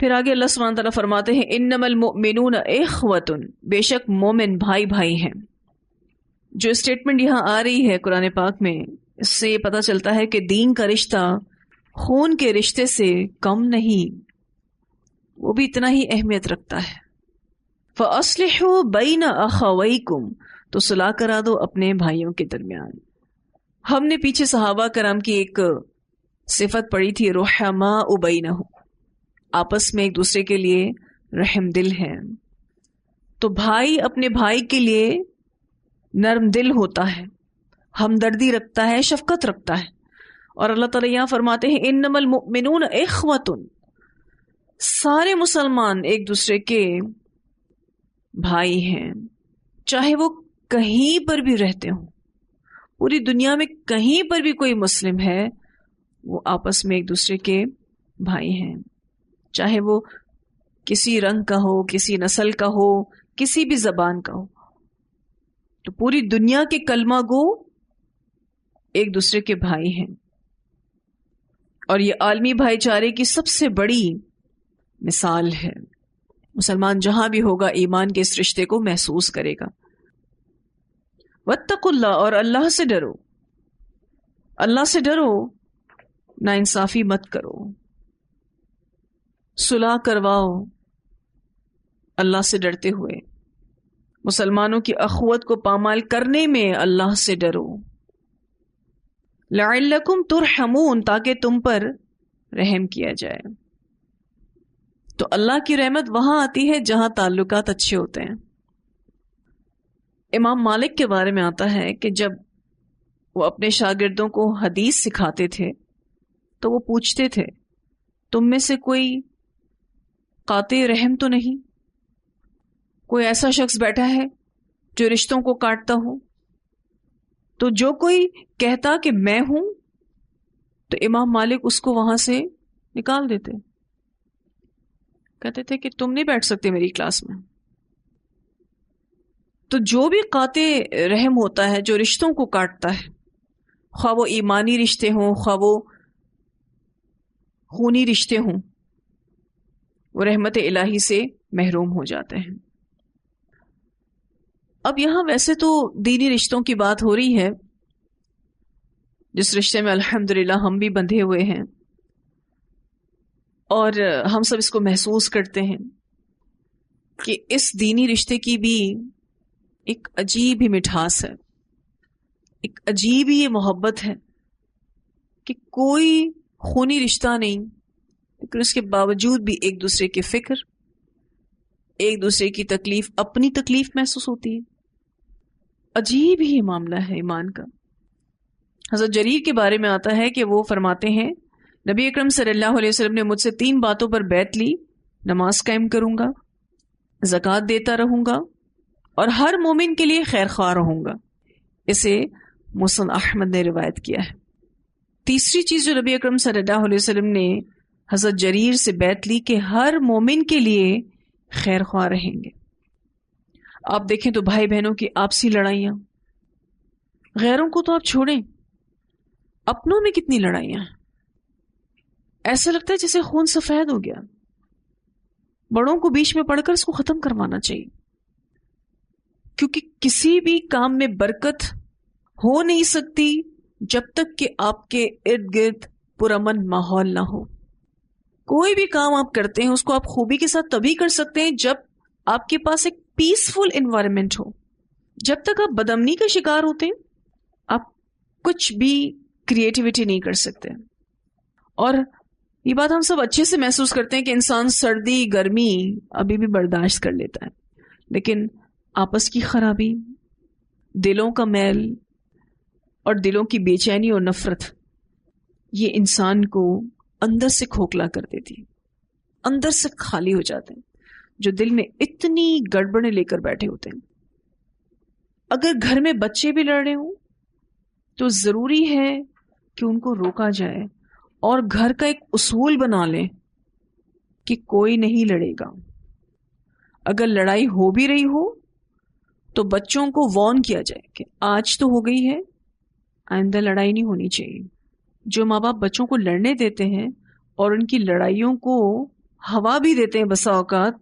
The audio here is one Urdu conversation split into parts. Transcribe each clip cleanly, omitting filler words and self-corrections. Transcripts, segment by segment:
پھر آگے اللہ سبحانہ تعالیٰ فرماتے ہیں انما المؤمنون اخوۃ، بے شک مومن بھائی بھائی ہیں. جو اسٹیٹمنٹ یہاں آ رہی ہے قرآن پاک میں، اس سے یہ پتہ چلتا ہے کہ دین کا رشتہ خون کے رشتے سے کم نہیں، وہ بھی اتنا ہی اہمیت رکھتا ہے. فَأَصْلِحُوا بَيْنَ أَخَوَيْكُمْ، تو صلح کرا دو اپنے بھائیوں کے درمیان. ہم نے پیچھے صحابہ کرام کی ایک صفت پڑھی تھی، رحماء بینہم، آپس میں ایک دوسرے کے لیے رحم دل ہے. تو بھائی اپنے بھائی کے لیے نرم دل ہوتا ہے، ہمدردی رکھتا ہے، شفقت رکھتا ہے. اور اللہ تعالیٰ یہاں فرماتے ہیں انما المؤمنون اخوۃ، سارے مسلمان ایک دوسرے کے بھائی ہیں، چاہے وہ کہیں پر بھی رہتے ہوں، پوری دنیا میں کہیں پر بھی کوئی مسلم ہے، وہ آپس میں ایک دوسرے کے بھائی ہیں، چاہے وہ کسی رنگ کا ہو، کسی نسل کا ہو، کسی بھی زبان کا ہو. تو پوری دنیا کے کلمہ گو ایک دوسرے کے بھائی ہیں. اور یہ عالمی بھائی چارے کی سب سے بڑی مثال ہے. مسلمان جہاں بھی ہوگا ایمان کے اس رشتے کو محسوس کرے گا. واتقوا اللہ، اور اللہ سے ڈرو، اللہ سے ڈرو، ناانصافی مت کرو، صلح کرواؤ اللہ سے ڈرتے ہوئے. مسلمانوں کی اخوت کو پامال کرنے میں اللہ سے ڈرو. لعلکم ترحمون، تاکہ تم پر رحم کیا جائے. تو اللہ کی رحمت وہاں آتی ہے جہاں تعلقات اچھے ہوتے ہیں. امام مالک کے بارے میں آتا ہے کہ جب وہ اپنے شاگردوں کو حدیث سکھاتے تھے تو وہ پوچھتے تھے تم میں سے کوئی قاطع رحم تو نہیں؟ کوئی ایسا شخص بیٹھا ہے جو رشتوں کو کاٹتا ہو؟ تو جو کوئی کہتا کہ میں ہوں تو امام مالک اس کو وہاں سے نکال دیتے، کہتے تھے کہ تم نہیں بیٹھ سکتے میری کلاس میں. تو جو بھی قاطع رحم ہوتا ہے، جو رشتوں کو کاٹتا ہے، خواہ وہ ایمانی رشتے ہوں، خواہ وہ خونی رشتے ہوں، وہ رحمت الہی سے محروم ہو جاتے ہیں. اب یہاں ویسے تو دینی رشتوں کی بات ہو رہی ہے، جس رشتے میں الحمدللہ ہم بھی بندھے ہوئے ہیں اور ہم سب اس کو محسوس کرتے ہیں کہ اس دینی رشتے کی بھی ایک عجیب ہی مٹھاس ہے، ایک عجیب ہی یہ محبت ہے کہ کوئی خونی رشتہ نہیں، لیکن اس کے باوجود بھی ایک دوسرے کی فکر، ایک دوسرے کی تکلیف، اپنی تکلیف محسوس ہوتی ہے. عجیب ہی معاملہ ہے ایمان کا. حضرت جریر کے بارے میں آتا ہے کہ وہ فرماتے ہیں نبی اکرم صلی اللہ علیہ وسلم نے مجھ سے 3 باتوں پر بیعت لی، نماز قائم کروں گا، زکوٰۃ دیتا رہوں گا، اور ہر مومن کے لیے خیر خواہ رہوں گا. اسے مسند احمد نے روایت کیا ہے. تیسری چیز جو نبی اکرم صلی اللہ علیہ وسلم نے حضرت جریر سے بیعت لی کہ ہر مومن کے لیے خیر خواہ رہیں گے. آپ دیکھیں تو بھائی بہنوں کی آپسی لڑائیاں، غیروں کو تو آپ چھوڑیں، اپنوں میں کتنی لڑائیاں ہیں. ایسا لگتا ہے جیسے خون سفید ہو گیا. بڑوں کو بیچ میں پڑھ کر اس کو ختم کروانا چاہیے، کیونکہ کسی بھی کام میں برکت ہو نہیں سکتی جب تک کہ آپ کے ارد گرد پرامن ماحول نہ ہو. کوئی بھی کام آپ کرتے ہیں اس کو آپ خوبی کے ساتھ تبھی کر سکتے ہیں جب آپ کے پاس ایک پیسفل انوائرمنٹ ہو. جب تک آپ بدامنی کا شکار ہوتے ہیں آپ کچھ بھی کریٹیوٹی نہیں کر سکتے. اور یہ بات ہم سب اچھے سے محسوس کرتے ہیں کہ انسان سردی گرمی ابھی بھی برداشت کر لیتا ہے، لیکن آپس کی خرابی، دلوں کا میل اور دلوں کی بے چینی اور نفرت، یہ انسان کو اندر سے کھوکھلا کر دیتی، اندر سے خالی ہو جاتے ہیں. جو دل میں اتنی گڑبڑیں لے کر بیٹھے ہوتے ہیں، اگر گھر میں بچے بھی لڑ رہے ہوں تو ضروری ہے کہ ان کو روکا جائے اور گھر کا ایک اصول بنا لیں کہ کوئی نہیں لڑے گا. اگر لڑائی ہو بھی رہی ہو تو بچوں کو وارن کیا جائے کہ آج تو ہو گئی ہے، آئندہ لڑائی نہیں ہونی چاہیے. جو ماں باپ بچوں کو لڑنے دیتے ہیں اور ان کی لڑائیوں کو ہوا بھی دیتے ہیں بسا اوقات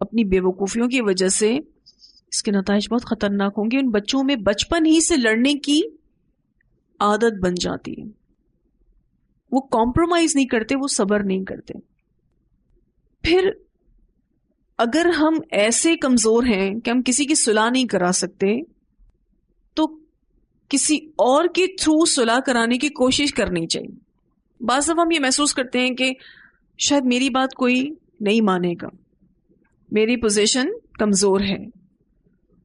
اپنی بے وقوفیوں کی وجہ سے، اس کے نتائج بہت خطرناک ہوں گے. ان بچوں میں بچپن ہی سے لڑنے کی عادت بن جاتی ہے، وہ کمپرومائز نہیں کرتے، وہ صبر نہیں کرتے. پھر اگر ہم ایسے کمزور ہیں کہ ہم کسی کی صلح نہیں کرا سکتے تو کسی اور کے تھرو صلح کرانے کی کوشش کرنی چاہیے. بعض دفعہ ہم یہ محسوس کرتے ہیں کہ شاید میری بات کوئی نہیں مانے گا، میری پوزیشن کمزور ہے.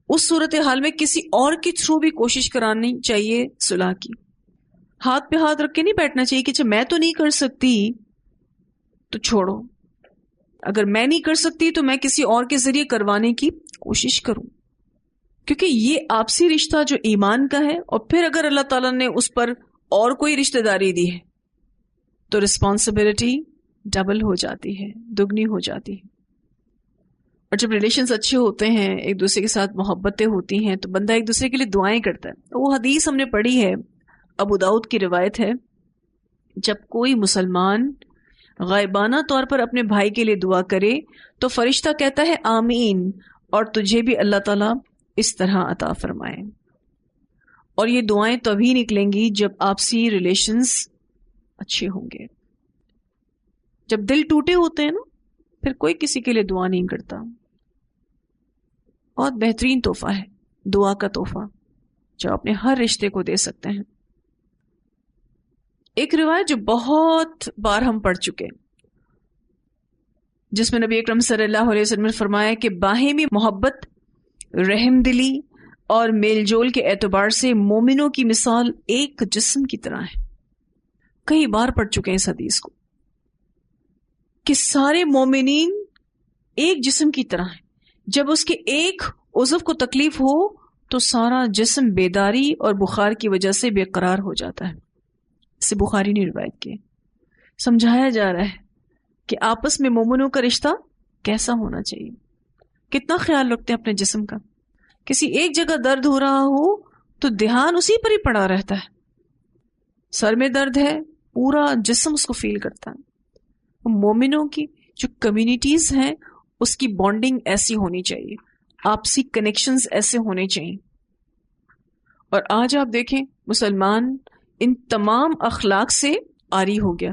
اس صورتحال میں کسی اور کے تھرو بھی کوشش کرانی چاہیے صلح کی. ہاتھ پہ ہاتھ رکھ کے نہیں بیٹھنا چاہیے کہ میں تو نہیں کر سکتی تو چھوڑو، اگر میں نہیں کر سکتی تو میں کسی اور کے ذریعے کروانے کی کوشش کروں. کیونکہ یہ آپسی رشتہ جو ایمان کا ہے، اور پھر اگر اللہ تعالیٰ نے اس پر اور کوئی رشتہ داری دی ہے تو رسپانسبلٹی ڈبل ہو جاتی ہے، دگنی ہو جاتی ہے. اور جب ریلیشنز اچھے ہوتے ہیں، ایک دوسرے کے ساتھ محبتیں ہوتی ہیں، تو بندہ ایک دوسرے کے لیے دعائیں کرتا ہے. وہ حدیث ہم نے پڑھی ہے، ابو داؤد کی روایت ہے، جب کوئی مسلمان غائبانہ طور پر اپنے بھائی کے لیے دعا کرے تو فرشتہ کہتا ہے آمین، اور تجھے بھی اللہ تعالیٰ اس طرح عطا فرمائے. اور یہ دعائیں تبھی نکلیں گی جب آپسی ریلیشنز اچھے ہوں گے. جب دل ٹوٹے ہوتے ہیں نا، پھر کوئی کسی کے لیے دعا نہیں کرتا. بہت بہترین تحفہ ہے دعا کا تحفہ، جو اپنے ہر رشتے کو دے سکتے ہیں. ایک روایت جو بہت بار ہم پڑھ چکے، جس میں نبی اکرم صلی اللہ علیہ وسلم نے فرمایا کہ باہمی محبت، رحم دلی اور میل جول کے اعتبار سے مومنوں کی مثال ایک جسم کی طرح ہے. کئی بار پڑھ چکے ہیں اس حدیث کو کہ سارے مومنین ایک جسم کی طرح ہیں. جب اس کے ایک عضو کو تکلیف ہو تو سارا جسم بیداری اور بخار کی وجہ سے بے قرار ہو جاتا ہے. اسے بخاری نے روایت کی. سمجھایا جا رہا ہے کہ آپس میں مومنوں کا رشتہ کیسا ہونا چاہیے، کتنا خیال رکھتے ہیں اپنے جسم کا. کسی ایک جگہ درد ہو رہا ہو تو دھیان اسی پر ہی پڑا رہتا ہے. سر میں درد ہے، پورا جسم اس کو فیل کرتا ہے. مومنوں کی جو کمیونٹیز ہیں اس کی بانڈنگ ایسی ہونی چاہیے، آپسی کنیکشنز ایسے ہونے چاہیے. اور آج آپ دیکھیں مسلمان ان تمام اخلاق سے عاری ہو گیا.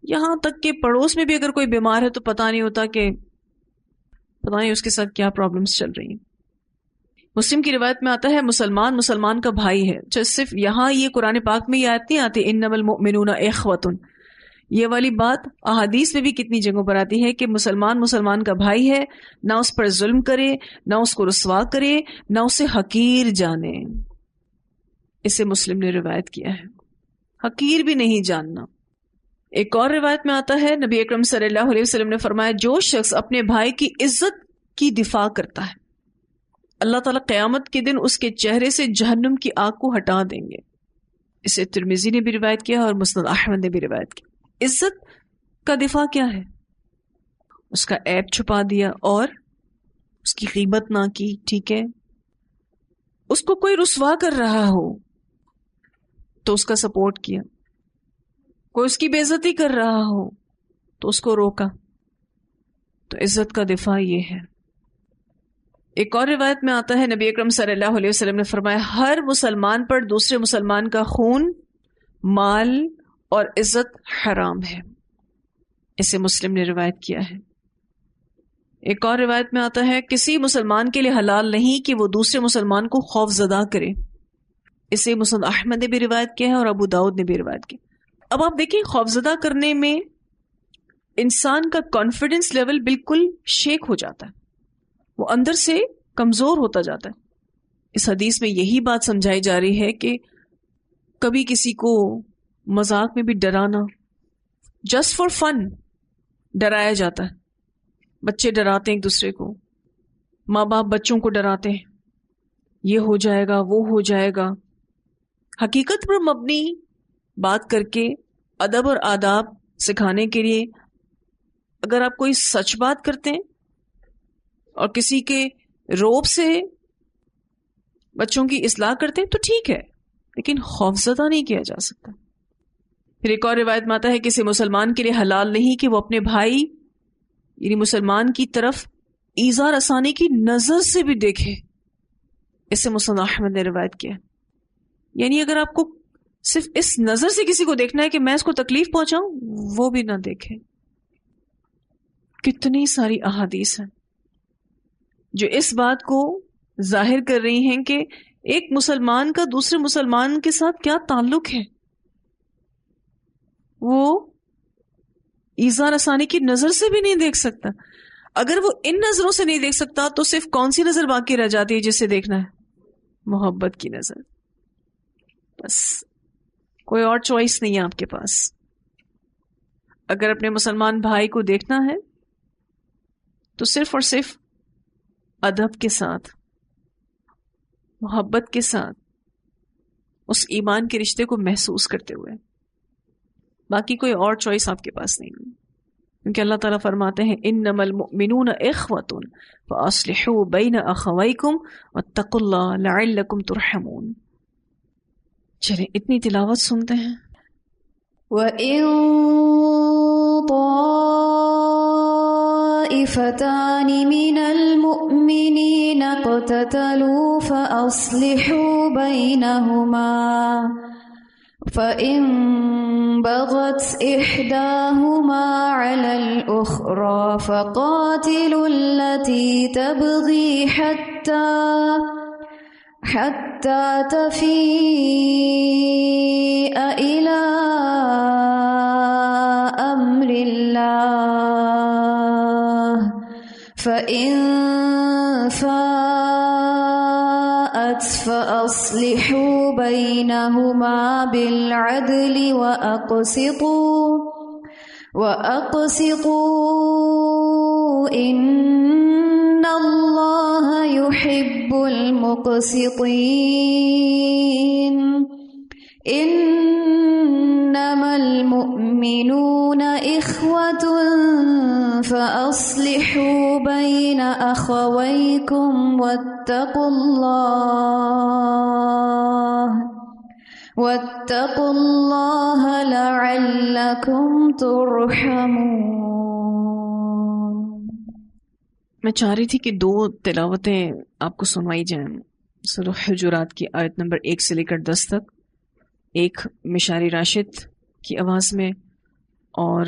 یہاں تک کہ پڑوس میں بھی اگر کوئی بیمار ہے تو پتہ نہیں ہوتا کہ پتہ نہیں اس کے ساتھ کیا پرابلمز چل رہی ہیں. مسلم کی روایت میں آتا ہے مسلمان مسلمان کا بھائی ہے. صرف یہاں یہ قرآن پاک میں یہ آیت نہیں آتی انما المؤمنون اخوۃ. یہ والی بات احادیث میں بھی کتنی جگہوں پر آتی ہے کہ مسلمان مسلمان کا بھائی ہے، نہ اس پر ظلم کرے، نہ اس کو رسوا کرے، نہ اسے حقیر جانے. اسے مسلم نے روایت کیا ہے، حقیر بھی نہیں جاننا. ایک اور روایت میں آتا ہے نبی اکرم صلی اللہ علیہ وسلم نے فرمایا جو شخص اپنے بھائی کی عزت کی دفاع کرتا ہے اللہ تعالیٰ قیامت کے دن اس کے چہرے سے جہنم کی آگ کو ہٹا دیں گے. اسے ترمذی نے بھی روایت کیا اور مسند احمد نے بھی روایت کی. عزت کا دفاع کیا ہے؟ اس کا عیب چھپا دیا اور اس کی غیبت نہ کی. ٹھیک ہے، اس کو کوئی رسوا کر رہا ہو تو اس کا سپورٹ کیا، کوئی اس کی بے عزتی کر رہا ہو تو اس کو روکا. تو عزت کا دفاع یہ ہے. ایک اور روایت میں آتا ہے نبی اکرم صلی اللہ علیہ وسلم نے فرمایا ہر مسلمان پر دوسرے مسلمان کا خون، مال اور عزت حرام ہے. اسے مسلم نے روایت کیا ہے. ایک اور روایت میں آتا ہے کسی مسلمان کے لیے حلال نہیں کہ وہ دوسرے مسلمان کو خوف زدہ کرے. اسے مسند احمد نے بھی روایت کیا ہے اور ابو داؤد نے بھی روایت کی. اب آپ دیکھیں خوف زدہ کرنے میں انسان کا کانفیڈنس لیول بالکل شیک ہو جاتا ہے، وہ اندر سے کمزور ہوتا جاتا ہے. اس حدیث میں یہی بات سمجھائی جا رہی ہے کہ کبھی کسی کو مذاق میں بھی ڈرانا، جسٹ فار فن ڈرایا جاتا ہے. بچے ڈراتے ہیں ایک دوسرے کو، ماں باپ بچوں کو ڈراتے ہیں یہ ہو جائے گا وہ ہو جائے گا. حقیقت پر مبنی بات کر کے ادب اور آداب سکھانے کے لیے اگر آپ کوئی سچ بات کرتے ہیں اور کسی کے روب سے بچوں کی اصلاح کرتے ہیں تو ٹھیک ہے، لیکن خوفزدہ نہیں کیا جا سکتا. پھر ایک اور روایت میں آتا ہے کسی مسلمان کے لیے حلال نہیں کہ وہ اپنے بھائی یعنی مسلمان کی طرف ایذا رسانی کی نظر سے بھی دیکھے، اسے مسند احمد نے روایت کیا. یعنی اگر آپ کو صرف اس نظر سے کسی کو دیکھنا ہے کہ میں اس کو تکلیف پہنچاؤں، وہ بھی نہ دیکھے. کتنی ساری احادیث ہیں جو اس بات کو ظاہر کر رہی ہیں کہ ایک مسلمان کا دوسرے مسلمان کے ساتھ کیا تعلق ہے. وہ ایذا رسانی کی نظر سے بھی نہیں دیکھ سکتا. اگر وہ ان نظروں سے نہیں دیکھ سکتا تو صرف کون سی نظر باقی رہ جاتی ہے جسے دیکھنا ہے؟ محبت کی نظر. بس کوئی اور چوائس نہیں ہے آپ کے پاس. اگر اپنے مسلمان بھائی کو دیکھنا ہے تو صرف اور صرف ادب کے ساتھ، محبت کے ساتھ، اس ایمان کے رشتے کو محسوس کرتے ہوئے. باقی کوئی اور چوائس آپ کے پاس نہیں ہے، کیونکہ اللہ تعالیٰ فرماتے ہیں انما المؤمنون اخوۃ فاصلحوا بین اخویکم واتقوا اللہ لعلکم ترحمون. چلیں اتنی تلاوت سنتے ہیں. وَإِن طَائِفَتَانِ مِنَ الْمُؤْمِنِينَ اقْتَتَلُوا فَأَصْلِحُوا بَيْنَهُمَا فَإِن بَغَتْ إِحْدَاهُمَا عَلَى الْأُخْرَى فَقَاتِلُوا الَّتِي تَبْغِي حَتَّى تَفِيءَ إِلَى أَمْرِ اللَّهِ فَإِن فَاءَتْ فَأَصْلِحُوا بَيْنَهُمَا بِالْعَدْلِ وَأَقْسِطُوا إِنَّ اللَّهَ يُحِبُّ الْمُقْسِطِينَ. إِنَّمَا الْمُؤْمِنُونَ إِخْوَةٌ فَأَصْلِحُوا بَيْنَ أَخَوَيْكُمْ وَاتَّقُوا اللَّهَ لَعَلَّكُمْ تُرْحَمُونَ. میں چاہ رہی تھی کہ 2 تلاوتیں آپ کو سنوائی جائیں. سورہ حجرات کی آیت نمبر 1 سے لے کر 10 تک، ایک مشاری راشد کی آواز میں اور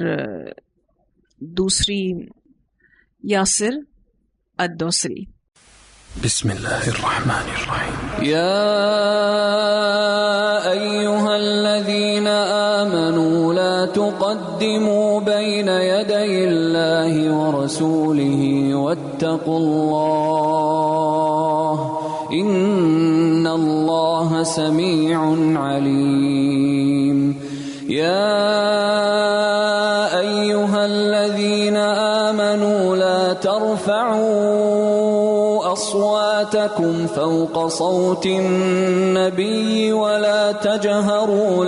دوسری یاسر الدوسری. بسم اللہ الرحمن الرحیم. یا ایہا الذین آمنوا لا تقدموا بین یدی اللہ ورسولہ واتقوا اللہ ان اللہ سمیع علیم. یا ایہا الذین آمنوا لا ترفعوا أصواتكم فوق صوت النبي ولا تجهروا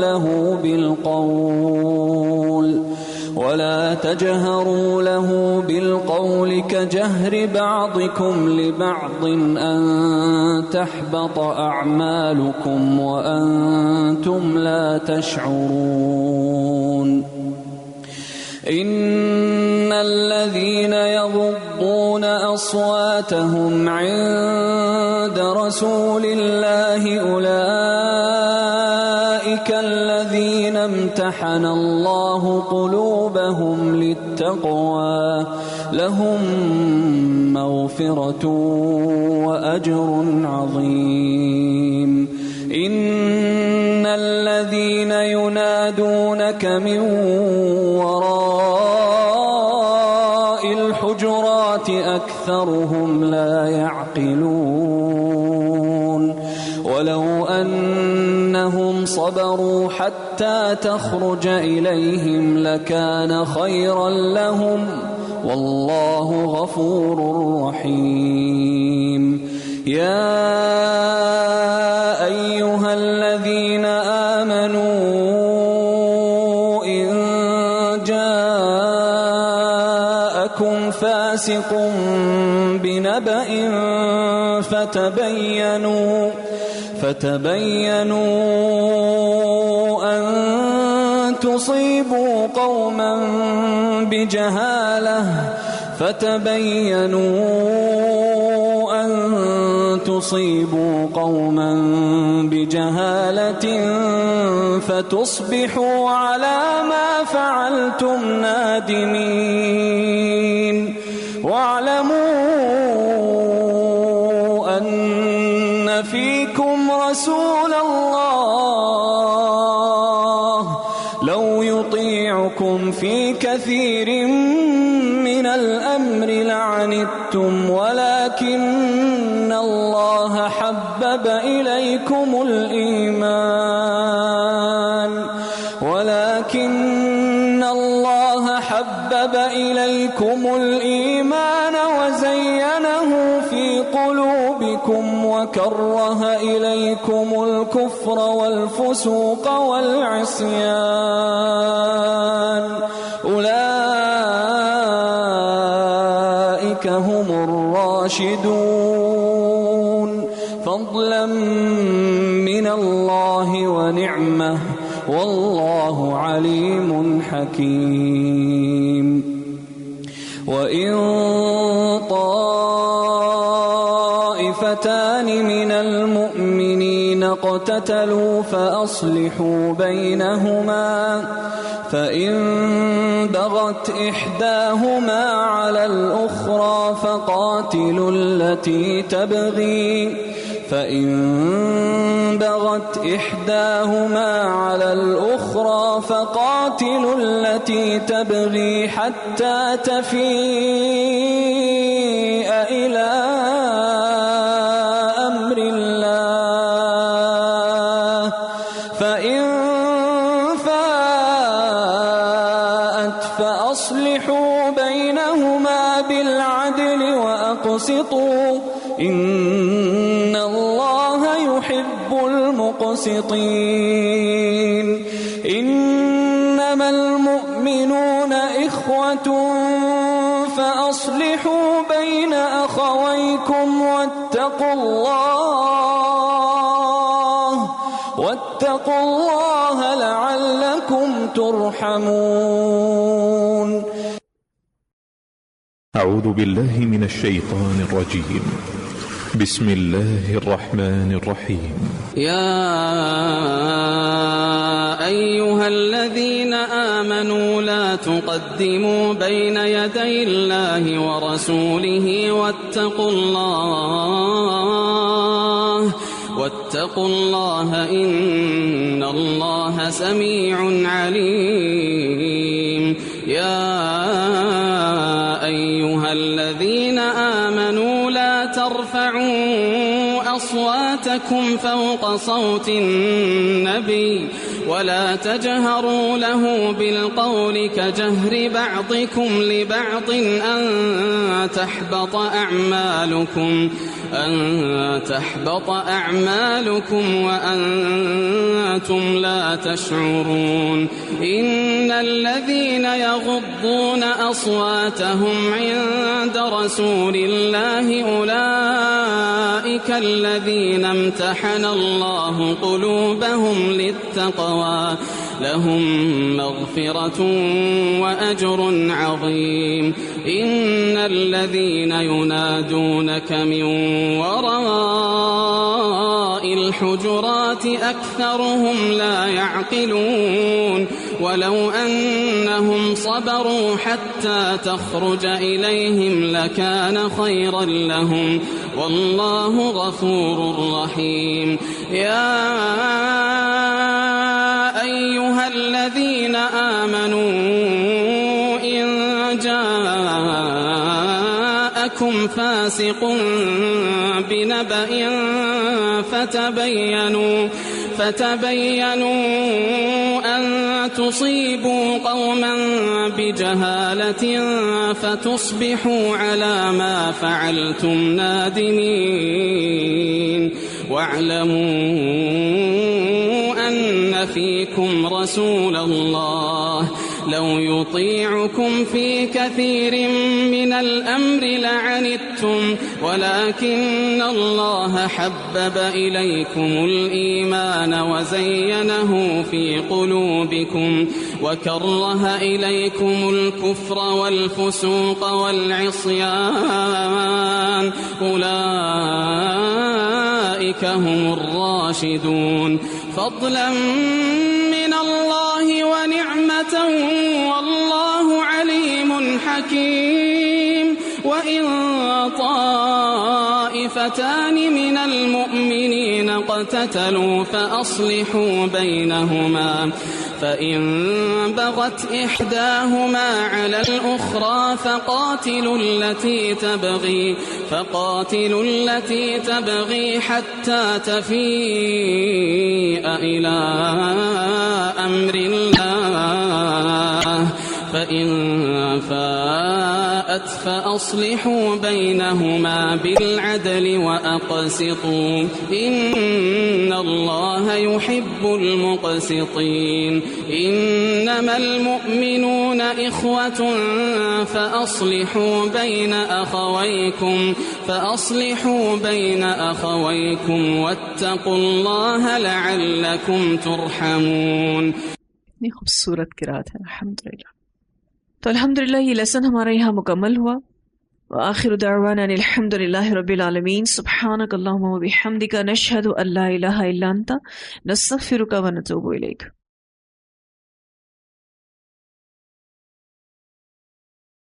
له بالقول كجهر بعضكم لبعض أن تحبط أعمالكم وأنتم لا تشعرون. إن الذين يغضون أصواتهم عند رسول الله أولئك الذين امتحن الله قلوبهم للتقوى لهم مغفرة وأجر عظيم. إن الذين ينادونك من وراء الحجرات أكثرهم لا يعقلون. ولو أنهم صبروا حتى تخرج إليهم لكان خيرا لهم والله غفور رحيم. يا أيها الذين آمنوا إن جاءكم فاسق بنبأ فتبينوا أن تصيبوا قوما بجهالة فتبينوا أن تصيبوا قوما بجهالة فتصبحوا على ما فعلتم نادمين. واعلموا أن فيكم رسول الله لو يطيعكم في كثير من الأمر لعنتم ولكن الله حبب إليكم الإيمان وزينه في قلوبكم وكره إليكم الكفر والفسوق والعصيان أولئك هم الراشدون فضلا من الله ونعمة والله عليم حكيم. وإن طائفتان من المؤمنين اقتتلوا فأصلحوا بينهما فإن بغت إحداهما على الأخرى فقاتلوا التي تبغي حتى تفيء إلى أمر الله فإن فاءت فأصلحوا بينهما بالعدل وأقسطوا إن الله يحب المقسطين. إنما المؤمنون إخوة فأصلحوا بين أخويكم واتقوا الله لعلكم ترحمون. أعوذ بالله من الشيطان الرجيم. بسم الله الرحمن الرحيم. يا أيها الذين آمنوا لا تقدموا بين يدي الله ورسوله واتقوا الله إن الله سميع عليم. يا أيها الذين آمنوا لا ترفعوا أصواتكم فوق صوت النبي ولا تجهروا له بالقول كجهر بعضكم لبعض أن تحبط أعمالكم وأنتم لا تشعرون. إن الذين يغضون أصواتهم عند رسول الله أولئك الذين امتحن الله قلوبهم للتقوى لهم مغفرة وأجر عظيم. إن الذين ينادونك من وراء الحجرات أكثرهم لا يعقلون. ولو أنهم صبروا حتى تخرج إليهم لكان خيرا لهم والله غفور رحيم. يا أيها الذين آمنوا إن جاءكم فاسق بنبأ فتبينوا أن تصيبوا قوما بجهالة فتصبحوا على ما فعلتم نادمين. واعلموا أن فيكم رسول الله لو يطيعكم في كثير من الأمر لعنتم ولكن الله حبب إليكم الإيمان وزينه في قلوبكم وكره إليكم الكفر والفسوق والعصيان أولئك هم الراشدون فضلا من الله ونعمة والله عليم حكيم وإن طائفتان من المؤمنين اقتتلوا فأصلحوا بينهما فإن بغت إحداهما على الأخرى فقاتلوا التي تبغي حتى تفيء إلى أمر الله فإن فاءت فأصلحوا بينهما بالعدل وأقسطوا إن الله يحب المقسطين إنما المؤمنون إخوة فأصلحوا بين أخويكم واتقوا الله لعلكم ترحمون. خوبصورت قرات ہے الحمدللہ. تو الحمدللہ یہ لیسن ہمارے یہاں مکمل ہوا. وآخر دعوانا الحمدللہ رب العالمین. سبحانک اللہم و بحمدک نشہد ان لا الہ الا انت نستغفرک و نتوب الیک.